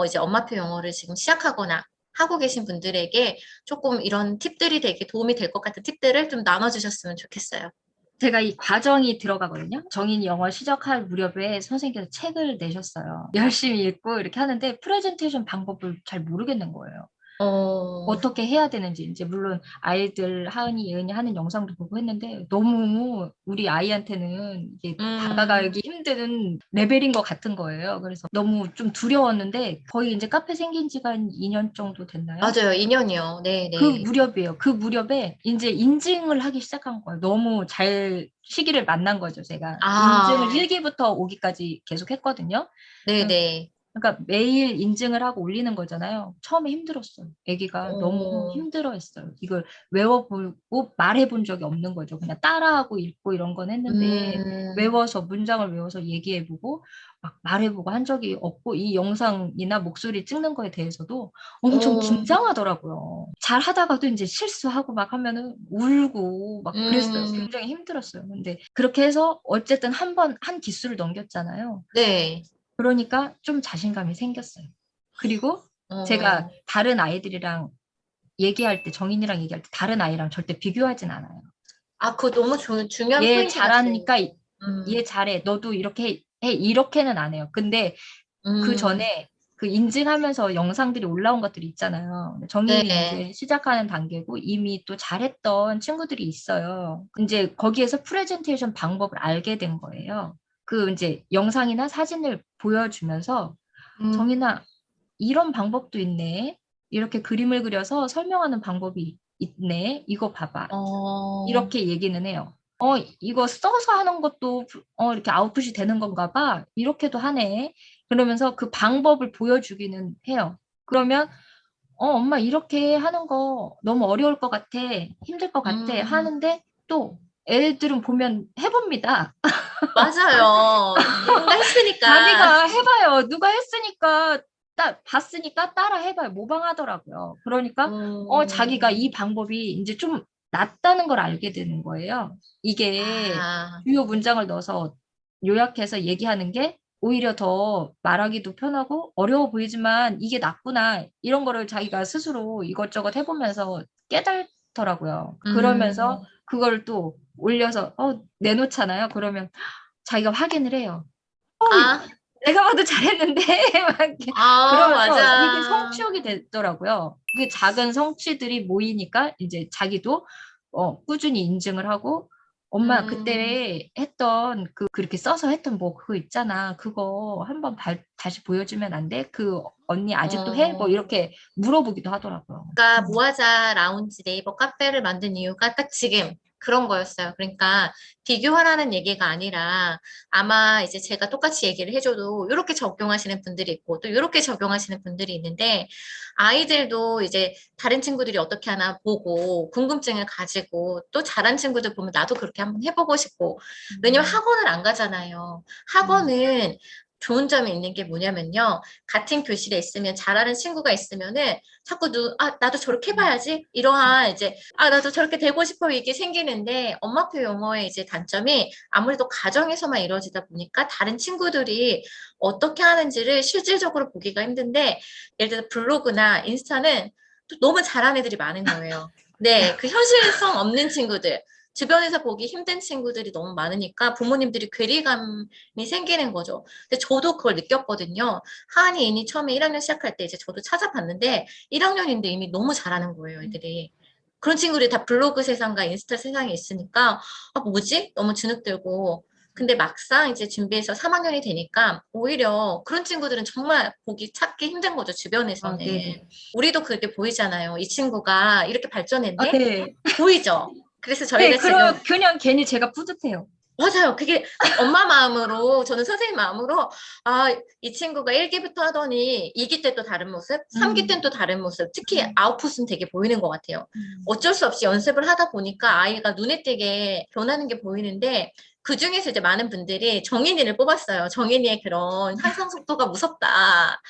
이제 엄마표 영어를 지금 시작하거나 하고 계신 분들에게 조금 이런 팁들이 되게 도움이 될 것 같은 팁들을 좀 나눠주셨으면 좋겠어요. 제가 이 과정이 들어가거든요. 정인 영어 시작할 무렵에 선생님께서 책을 내셨어요. 열심히 읽고 이렇게 하는데 프레젠테이션 방법을 잘 모르겠는 거예요. 어, 어떻게 해야 되는지 이제 물론 아이들 하은이 예은이 하는 영상도 보고 했는데 너무 우리 아이한테는 이게 음, 다가가기 힘든 레벨인 것 같은 거예요. 그래서 너무 좀 두려웠는데 거의 이제 카페 생긴 지가 한 2년 정도 됐나요? 맞아요. 인연이요. 그 네네. 무렵이에요. 그 무렵에 이제 인증을 하기 시작한 거예요. 너무 잘 시기를 만난 거죠, 제가. 인증을 아, 1기부터 5기까지 계속 했거든요. 네네. 그러니까 매일 인증을 하고 올리는 거잖아요. 처음에 힘들었어요. 아기가 너무 어, 힘들어했어요. 이걸 외워보고 말해본 적이 없는 거죠. 그냥 따라하고 읽고 이런 건 했는데 음, 외워서 문장을 외워서 얘기해보고 막 말해보고 한 적이 없고 이 영상이나 목소리 찍는 거에 대해서도 엄청 어, 긴장하더라고요. 잘 하다가도 이제 실수하고 막 하면은 울고 막 그랬어요. 음, 굉장히 힘들었어요. 근데 그렇게 해서 어쨌든 한 번, 한 기수를 넘겼잖아요. 네. 그러니까 좀 자신감이 생겼어요. 그리고 제가 어, 다른 아이들이랑 얘기할 때, 정인이랑 얘기할 때 다른 아이랑 절대 비교하진 않아요. 그거 너무 중요한 얘 포인트 같아요. 잘하니까 얘 음, 잘해. 너도 이렇게 해. 이렇게는 안 해요. 근데 그 음, 전에 그 인증하면서 영상들이 올라온 것들이 있잖아요. 정인이 네. 이제 시작하는 단계고 이미 또 잘했던 친구들이 있어요. 이제 거기에서 프레젠테이션 방법을 알게 된 거예요. 그 이제 영상이나 사진을 보여주면서 음, 정인아, 이런 방법도 있네. 이렇게 그림을 그려서 설명하는 방법이 있네. 이거 봐봐. 어, 이렇게 얘기는 해요. 이거 써서 하는 것도 이렇게 아웃풋이 되는 건가 봐. 이렇게도 하네. 그러면서 그 방법을 보여주기는 해요. 그러면 엄마 이렇게 하는 거 너무 어려울 것 같아. 힘들 것 같아. 음, 하는데 또 애들은 보면 해봅니다. 맞아요. 누군가 했으니까. 자기가 해봐요. 누가 했으니까, 봤으니까 따라 해봐요. 모방하더라고요. 그러니까, 자기가 음, 이 방법이 이제 좀 낫다는 걸 알게 되는 거예요. 이게 아, 주요 문장을 넣어서 요약해서 얘기하는 게 오히려 더 말하기도 편하고 어려워 보이지만 이게 낫구나. 이런 거를 자기가 스스로 이것저것 해보면서 깨달더라고요. 그러면서 음, 그걸 또 올려서, 내놓잖아요. 그러면 자기가 확인을 해요. 어, 아, 내가 봐도 잘했는데 막 이렇게 그러면서 이게 맞아. 성취욕이 되더라고요. 그 작은 성취들이 모이니까 이제 자기도 꾸준히 인증을 하고 엄마 음, 그때 했던 그렇게 써서 했던 뭐 그거 있잖아. 그거 한번 다시 보여주면 안 돼? 그 언니 아직도 해? 뭐 어. 이렇게 물어보기도 하더라고요. 그러니까 모아자 라운지 네이버 카페를 만든 이유가 딱 지금 그런 거였어요. 그러니까 비교하라는 얘기가 아니라 아마 이제 제가 똑같이 얘기를 해줘도 이렇게 적용하시는 분들이 있고 또 이렇게 적용하시는 분들이 있는데 아이들도 이제 다른 친구들이 어떻게 하나 보고 궁금증을 가지고 또 잘한 친구들 보면 나도 그렇게 한번 해보고 싶고 왜냐면 음, 학원을 안 가잖아요. 음, 학원은 좋은 점이 있는 게 뭐냐면요. 같은 교실에 있으면 잘하는 친구가 있으면은 자꾸 나도 저렇게 음, 해봐야지. 이러한 이제, 나도 저렇게 되고 싶어. 이게 생기는데, 엄마표 영어의 이제 단점이 아무래도 가정에서만 이루어지다 보니까 다른 친구들이 어떻게 하는지를 실질적으로 보기가 힘든데, 예를 들어 블로그나 인스타는 또 너무 잘하는 애들이 많은 거예요. 네, 그 현실성 없는 친구들. 주변에서 보기 힘든 친구들이 너무 많으니까 부모님들이 괴리감이 생기는 거죠. 근데 저도 그걸 느꼈거든요. 하은이 이니 처음에 1학년 시작할 때 이제 저도 찾아봤는데 1학년인데 이미 너무 잘하는 거예요, 애들이. 그런 친구들이 다 블로그 세상과 인스타 세상에 있으니까, 뭐지? 너무 주눅들고. 근데 막상 이제 준비해서 3학년이 되니까 오히려 그런 친구들은 정말 보기 찾기 힘든 거죠, 주변에서는. 네네. 우리도 그렇게 보이잖아요. 이 친구가 이렇게 발전했네? 네. 보이죠? 그래서 네, 저희가 지금 그냥 괜히 제가 뿌듯해요. 맞아요. 그게 엄마 마음으로, 저는 선생님 마음으로, 이 친구가 1기부터 하더니 2기 때 또 다른 모습, 3기 때는 또 음, 다른 모습, 특히 음, 아웃풋은 되게 보이는 것 같아요. 음. 어쩔 수 없이 연습을 하다 보니까 아이가 눈에 띄게 변하는 게 보이는데, 그 중에서 이제 많은 분들이 정인이를 뽑았어요. 정인이의 그런 향상 속도가 무섭다.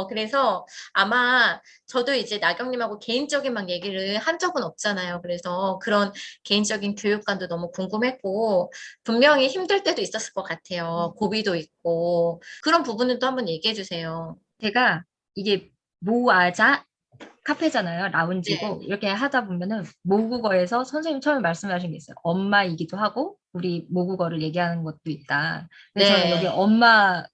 그래서 아마 저도 이제 나경님하고 개인적인 막 얘기를 한 적은 없잖아요. 그래서 그런 개인적인 교육관도 너무 궁금했고, 분명히 힘들 때도 있었을 것 같아요. 고비도 있고. 그런 부분은 또 한번 얘기해 주세요. 제가 이게 모아자 카페잖아요. 네. 라운지고 이렇게 하다 보면은 모국어에서 선생님 처음에 말씀하신 게 있어요. 엄마이기도 하고 우리 모국어를 얘기하는 것도 있다. 근데 저는 여기 네. 엄마와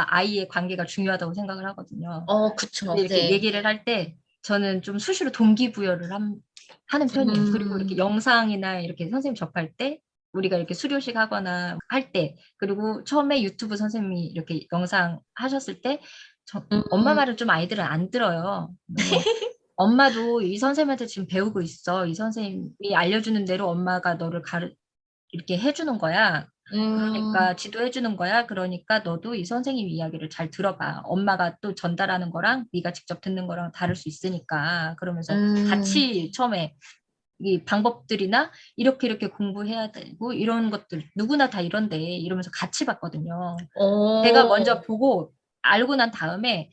아이의 관계가 중요하다고 생각을 하거든요. 근데 그쵸. 이렇게 네. 얘기를 할 때 저는 좀 수시로 동기부여를 하는 편이에요. 그리고 이렇게 음, 영상이나 이렇게 선생님 접할 때 우리가 이렇게 수료식 하거나 할 때, 그리고 처음에 유튜브 선생님이 이렇게 영상 하셨을 때 엄마 음, 말을 좀 아이들은 안 들어요. 그러면 엄마도 이 선생님한테 지금 배우고 있어. 이 선생님이 알려주는 대로 엄마가 너를 이렇게 해주는 거야. 음, 그러니까 지도해주는 거야. 그러니까 너도 이 선생님 이야기를 잘 들어봐. 엄마가 또 전달하는 거랑 네가 직접 듣는 거랑 다를 수 있으니까. 그러면서 음, 같이 처음에 이 방법들이나 이렇게 공부해야 되고 이런 것들 누구나 다 이런데 이러면서 같이 봤거든요. 제가 먼저 오, 보고 알고 난 다음에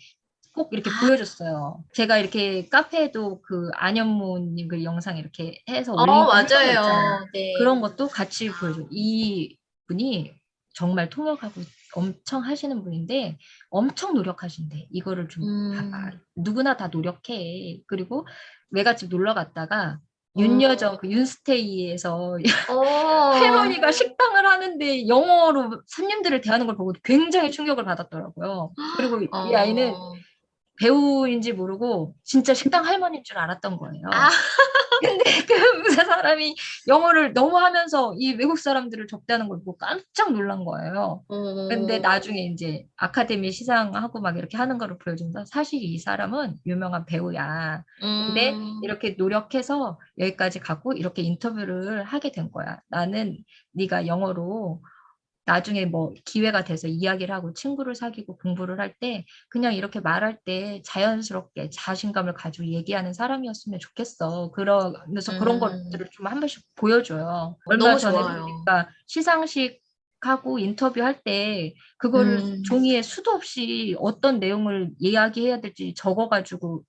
꼭 이렇게 보여줬어요. 제가 이렇게 카페에도 그 안현무님 그 영상 이렇게 해서 올리고 했던 거 있잖아요. 맞아요. 네. 그런 것도 같이 보여줘. 이 분이 정말 통역하고 엄청 하시는 분인데 엄청 노력하신대. 이거를 좀 봐봐. 음, 누구나 다 노력해. 그리고 외갓집 놀러 갔다가 음, 윤여정 그 윤스테이에서 어, 할머니가 식당을 하는데 영어로 손님들을 대하는 걸 보고 굉장히 충격을 받았더라고요. 그리고 이 아이는 어, 배우인지 모르고 진짜 식당 할머니인 줄 알았던 거예요. 아, 근데 그 사람이 영어를 너무 하면서 이 외국 사람들을 접대하는 걸 보고 깜짝 놀란 거예요. 근데 어, 나중에 이제 아카데미 시상하고 막 이렇게 하는 거를 보여준다. 사실 이 사람은 유명한 배우야. 근데 음, 이렇게 노력해서 여기까지 가고 이렇게 인터뷰를 하게 된 거야. 나는 네가 영어로 나중에 뭐 기회가 돼서 이야기를 하고 친구를 사귀고 공부를 할 때 그냥 이렇게 말할 때 자연스럽게 자신감을 가지고 얘기하는 사람이었으면 좋겠어. 그러면서 그런 것들을 좀 한 번씩 보여줘요. 얼마 너무 전에 좋아요. 보니까 시상식 하고 인터뷰할 때 그거를 음, 종이에 수도 없이 어떤 내용을 이야기해야 될지 적어가지고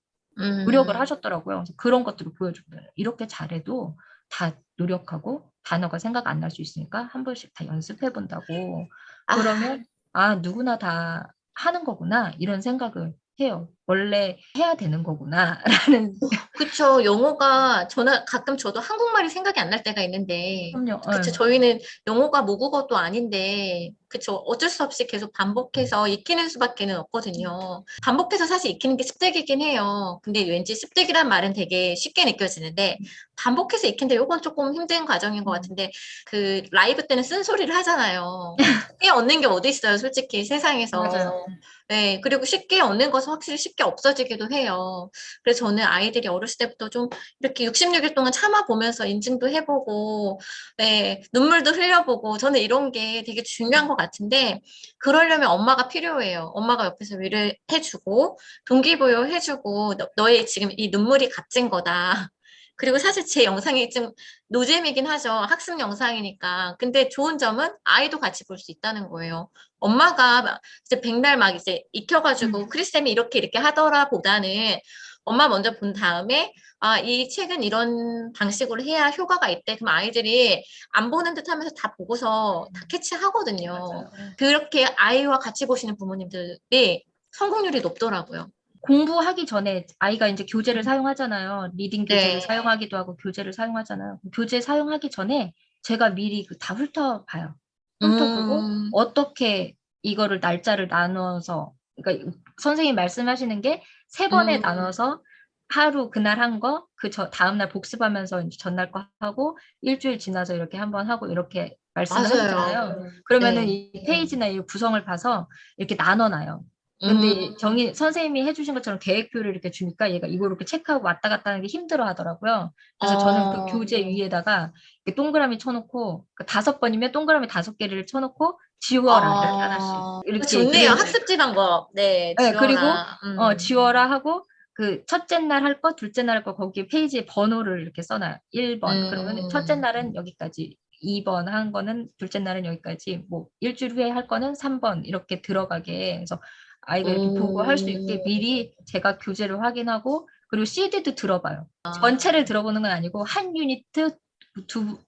노력을 음, 하셨더라고요. 그래서 그런 것들을 보여줘요. 이렇게 잘해도 다 노력하고 단어가 생각 안 날 수 있으니까 한 번씩 다 연습해 본다고. 아, 그러면 아, 누구나 다 하는 거구나. 이런 생각을 해요. 원래 해야 되는 거구나라는. 그쵸. 영어가, 저는 가끔 저도 한국말이 생각이 안 날 때가 있는데, 그럼요. 그쵸. 예. 저희는 영어가 모국어도 아닌데, 그쵸. 어쩔 수 없이 계속 반복해서 익히는 수밖에는 없거든요. 반복해서 사실 익히는 게 습득이긴 해요. 근데 왠지 습득이란 말은 되게 쉽게 느껴지는데, 반복해서 익힌데 요건 조금 힘든 과정인 것 음, 같은데, 그 라이브 때는 쓴소리를 하잖아요. 쉽게 얻는 게 어디 있어요, 솔직히 맞아요. 세상에서. 네, 그리고 쉽게 얻는 것은 확실히 쉽게 없어지기도 해요. 그래서 저는 아이들이 어렸을 때부터 좀 이렇게 66일 동안 참아보면서 인증도 해보고, 네, 눈물도 흘려보고, 저는 이런 게 되게 중요한 것 같은데, 그러려면 엄마가 필요해요. 엄마가 옆에서 위를 해주고, 동기부여 해주고, 너의 지금 이 눈물이 값진 거다. 그리고 사실 제 영상이 좀 노잼이긴 하죠. 학습 영상이니까. 근데 좋은 점은 아이도 같이 볼 수 있다는 거예요. 엄마가 막 이제 백날 막 이제 익혀가지고 크리쌤이 이렇게 하더라 보다는 엄마 먼저 본 다음에 아, 이 책은 이런 방식으로 해야 효과가 있대. 그럼 아이들이 안 보는 듯 하면서 다 보고서 다 캐치하거든요. 맞아요. 그렇게 아이와 같이 보시는 부모님들이 성공률이 높더라고요. 공부하기 전에 아이가 이제 교재를 사용하잖아요. 리딩 교재를 네. 사용하기도 하고 교재를 사용하잖아요. 교재 사용하기 전에 제가 미리 다 훑어봐요. 훑어보고 음, 어떻게 이거를 날짜를 나눠서, 그러니까 선생님 말씀하시는 게 세 번에 음, 나눠서 하루 그날 한 거, 다음날 복습하면서 이제 전날 거 하고 일주일 지나서 이렇게 한번 하고 이렇게 말씀을 맞아요. 하시잖아요. 그러면은 네. 이 페이지나 이 구성을 봐서 이렇게 나눠놔요. 음, 근데 선생님이 해주신 것처럼 계획표를 이렇게 주니까 얘가 이거 이렇게 체크하고 왔다 갔다 하는 게 힘들어 하더라고요. 그래서 저는 그 어, 교재 위에다가 이렇게 동그라미 쳐놓고, 그 5번이면 동그라미 5개를 쳐놓고 지워라 이렇게 하나씩. 이렇게, 좋네요. 학습지 방법. 네, 네, 그리고, 지워라. 지워라 하고, 그 첫째 날 할 거, 둘째 날 할 거, 거기에 페이지에 번호를 이렇게 써놔요. 1번. 그러면 첫째 음, 날은 여기까지. 2번 한 거는 둘째 날은 여기까지. 뭐, 일주일 후에 할 거는 3번. 이렇게 들어가게. 그래서 아이가 이렇게 보고 할 수 있게 음, 미리 제가 교재를 확인하고, 그리고 CD도 들어봐요. 전체를 들어보는 건 아니고, 한 유니트,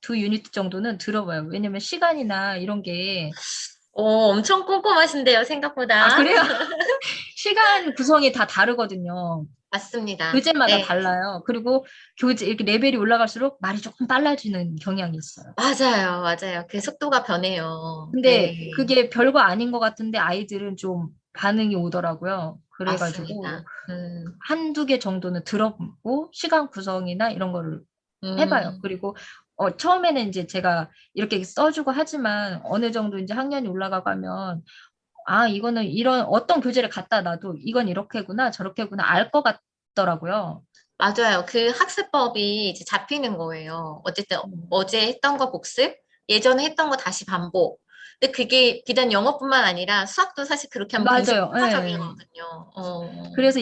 두 유니트 정도는 들어봐요. 왜냐면 시간이나 이런 게, 엄청 꼼꼼하신데요, 아, 생각보다. 그래요? 시간 구성이 다 다르거든요. 맞습니다. 교재마다 네. 달라요. 그리고 교재 이렇게 레벨이 올라갈수록 말이 조금 빨라지는 경향이 있어요. 맞아요. 맞아요. 그 속도가 변해요. 근데 네. 그게 별거 아닌 것 같은데 아이들은 좀 반응이 오더라고요. 그래가지고 맞습니다. 한두 개 정도는 들어보고 시간 구성이나 이런 거를 해봐요. 음, 그리고 처음에는 이제 제가 이렇게 써주고 하지만 어느 정도 이제 학년이 올라가고 하면 아, 이거는 이런 어떤 교재를 갖다 놔도 이건 이렇게구나 저렇게구나 알 것 같더라고요. 맞아요. 그 학습법이 이제 잡히는 거예요. 어쨌든 음. 어제 했던 거 복습, 예전에 했던 거 다시 반복. 근데 그게 비단 영어뿐만 아니라 수학도 사실 그렇게 하면 굉장히 맞아요. 예. 효과적이거든요. 그래서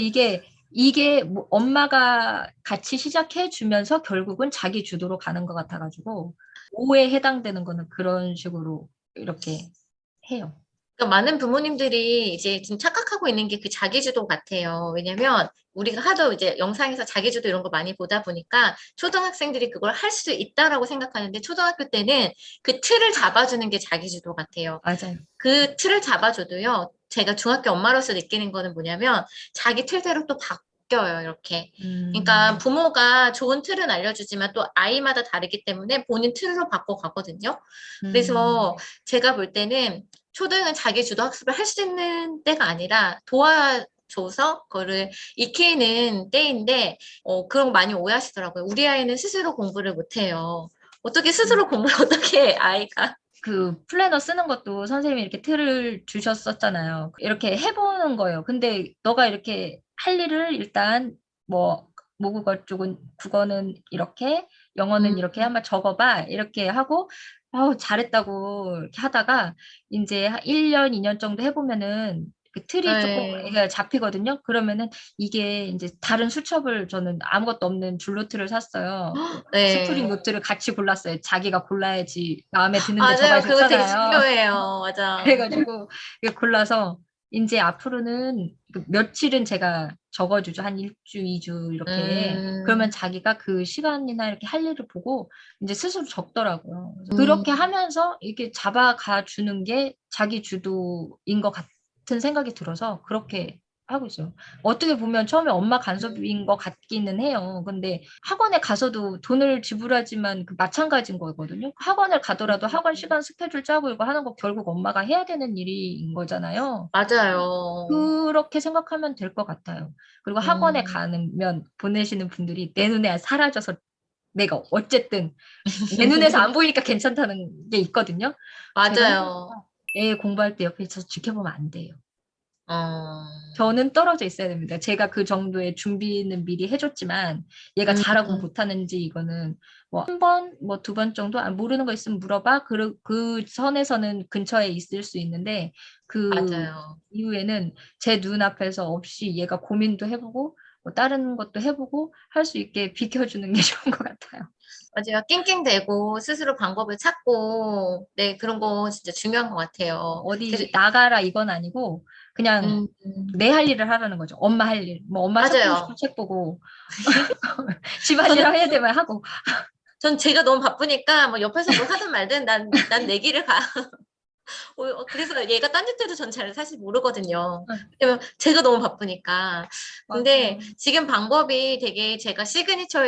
이게 뭐 엄마가 같이 시작해 주면서 결국은 자기 주도로 가는 것 같아가지고 5에 해당되는 거는 그런 식으로 이렇게 해요. 그러니까 많은 부모님들이 이제 지금 착각하고 있는 게 그 자기주도 같아요. 왜냐면 우리가 하도 이제 영상에서 자기주도 이런 거 많이 보다 보니까 초등학생들이 그걸 할 수 있다라고 생각하는데 초등학교 때는 그 틀을 잡아주는 게 자기주도 같아요. 맞아요. 그 틀을 잡아줘도요. 제가 중학교 엄마로서 느끼는 거는 뭐냐면 자기 틀대로 또 바뀌어요. 이렇게. 그러니까 음, 부모가 좋은 틀은 알려주지만 또 아이마다 다르기 때문에 본인 틀로 바꿔가거든요. 음, 그래서 제가 볼 때는 초등은 자기 주도 학습을 할 수 있는 때가 아니라 도와줘서 그거를 익히는 때인데 그런 거 많이 오해하시더라고요. 우리 아이는 스스로 공부를 못해요. 어떻게 스스로 공부를 어떻게 해, 아이가. 그 플래너 쓰는 것도 선생님이 이렇게 틀을 주셨었잖아요. 이렇게 해보는 거예요. 근데 너가 이렇게 할 일을 일단 뭐 모국어 쪽은 국어는 이렇게 영어는 음, 이렇게 한번 적어봐 이렇게 하고 잘했다고 이렇게 하다가 이제 한 1년, 2년 정도 해보면은 그 틀이 조금 네. 애가 잡히거든요. 그러면은 이게 이제 다른 수첩을 저는 아무것도 없는 줄로 틀을 샀어요. 스프링 네. 노트를 같이 골랐어요. 자기가 골라야지 마음에 드는데 맞아요. 적어야 그거 되게 좋잖아요. 중요해요. 맞아. 그래가지고 이거 골라서 이제 앞으로는 그 며칠은 제가 적어주죠. 한 1주, 2주 이렇게. 그러면 음, 자기가 그 시간이나 이렇게 할 일을 보고 이제 스스로 적더라고요. 그래서 그렇게 음. 하면서 이렇게 잡아가 주는 게 자기 주도인 것 같은 생각이 들어서 그렇게 하고 있어요. 어떻게 보면 처음에 엄마 간섭인 것 같기는 해요. 근데 학원에 가서도 돈을 지불하지만 그 마찬가지인 거거든요. 학원을 가더라도 학원 시간 스케줄 짜고 이거 하는 거 결국 엄마가 해야 되는 일인 거잖아요. 맞아요. 그렇게 생각하면 될 것 같아요. 그리고 학원에 음. 가면 보내시는 분들이 내 눈에 사라져서 내가 어쨌든 내 눈에서 안 보이니까 괜찮다는 게 있거든요. 제가 맞아요. 해보니까 애 공부할 때 옆에 있어서 지켜보면 안 돼요. 어. 저는 떨어져 있어야 됩니다. 제가 그 정도의 준비는 미리 해줬지만 얘가 잘하고 음, 못하는지 이거는 뭐 한 번, 뭐 두 번 정도 모르는 거 있으면 물어봐. 그 선에서는 근처에 있을 수 있는데 그 맞아요. 이후에는 제 눈앞에서 없이 얘가 고민도 해보고 뭐 다른 것도 해보고 할 수 있게 비켜주는 게 좋은 것 같아요. 맞아요. 낑낑대고 스스로 방법을 찾고, 네, 그런 거 진짜 중요한 것 같아요. 그래서, 어디 나가라 이건 아니고 그냥 내 할 일을 하라는 거죠. 엄마 할 일. 뭐 엄마 책 보고 싶으면 맞아요. 책 보고 집안일 저는, 해야 되면 하고. 전 제가 너무 바쁘니까, 뭐 옆에서 뭘 하든 말든 난 내 길을 가. 그래서 얘가 딴짓해도 전 잘 사실 모르거든요. 응, 왜냐면 제가 너무 바쁘니까. 근데 맞아요. 지금 방법이 되게 제가 시그니처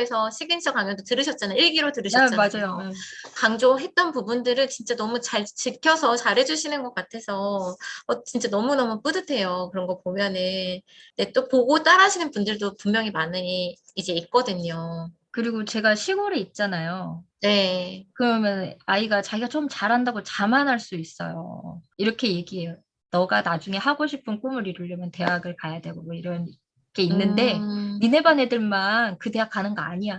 강연도 들으셨잖아요. 1기로 네, 들으셨잖아요. 맞아요. 응. 강조했던 부분들을 진짜 너무 잘 지켜서 잘해주시는 것 같아서 진짜 너무너무 뿌듯해요. 그런 거 보면은. 네, 또 보고 따라하시는 분들도 분명히 많이 이제 있거든요. 그리고 제가 시골에 있잖아요. 네. 그러면 아이가 자기가 좀 잘한다고 자만할 수 있어요. 이렇게 얘기해요. 너가 나중에 하고 싶은 꿈을 이루려면 대학을 가야 되고 뭐 이런 게 있는데 음, 니네 반 애들만 그 대학 가는 거 아니야.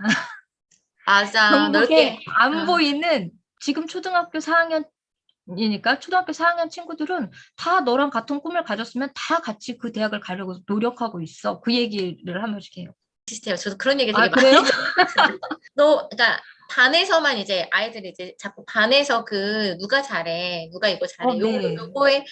맞아. 전국에 넓게. 안 아, 보이는 지금 초등학교 4학년이니까 초등학교 4학년 친구들은 다 너랑 같은 꿈을 가졌으면 다 같이 그 대학을 가려고 노력하고 있어. 그 얘기를 한 번씩 해요. 비슷해요. 저도 그런 얘기 되게 아, 많이 그래요? 들었거든요. 그러니까 반에서만 이제 아이들이 이제 자꾸 반에서 그 누가 잘해, 누가 이거 잘해, 네. 요거에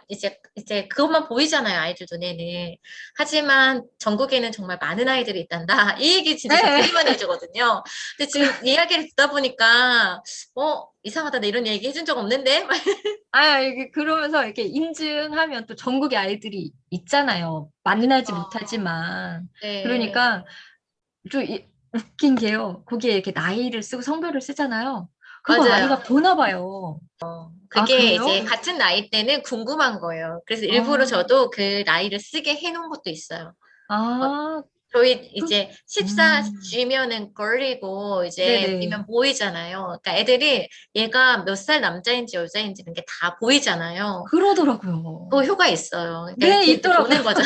이제 그것만 보이잖아요, 아이들 눈에는. 하지만 전국에는 정말 많은 아이들이 있단다. 이 얘기 진짜 저 네. 되게 많이 해주거든요. 근데 지금 이야기를 듣다 보니까, 이상하다. 나 이런 얘기 해준 적 없는데? 이게 그러면서 이렇게 인증하면 또 전국의 아이들이 있잖아요. 만나지 못하지만. 네, 그러니까 좀 웃긴 게요. 거기에 이렇게 나이를 쓰고 성별을 쓰잖아요. 그거 아이가 맞아요. 보나 봐요. 아, 그게 그래요? 이제 같은 나이 때는 궁금한 거예요. 그래서 일부러 아, 저도 그 나이를 쓰게 해놓은 것도 있어요. 어, 아, 저희 그, 이제 음, 14G면은 걸리고 이제 네네. B면 보이잖아요. 그러니까 애들이 얘가 몇 살 남자인지 여자인지 이런 게 다 보이잖아요. 그러더라고요. 그 효과 있어요. 그러니까 네, 이렇게 있더라고요. 보는 거죠.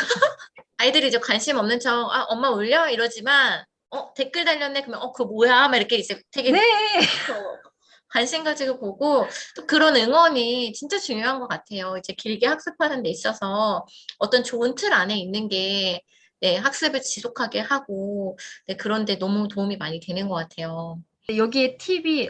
아이들이 이제 관심 없는 척, 엄마 울려? 이러지만, 댓글 달렸네? 그러면, 그거 뭐야? 막 이렇게 이제 네. 되게 관심 가지고 보고, 또 그런 응원이 진짜 중요한 것 같아요. 이제 길게 학습하는 데 있어서 어떤 좋은 틀 안에 있는 게, 네, 학습을 지속하게 하고, 네, 그런데 너무 도움이 많이 되는 것 같아요. 여기에 팁이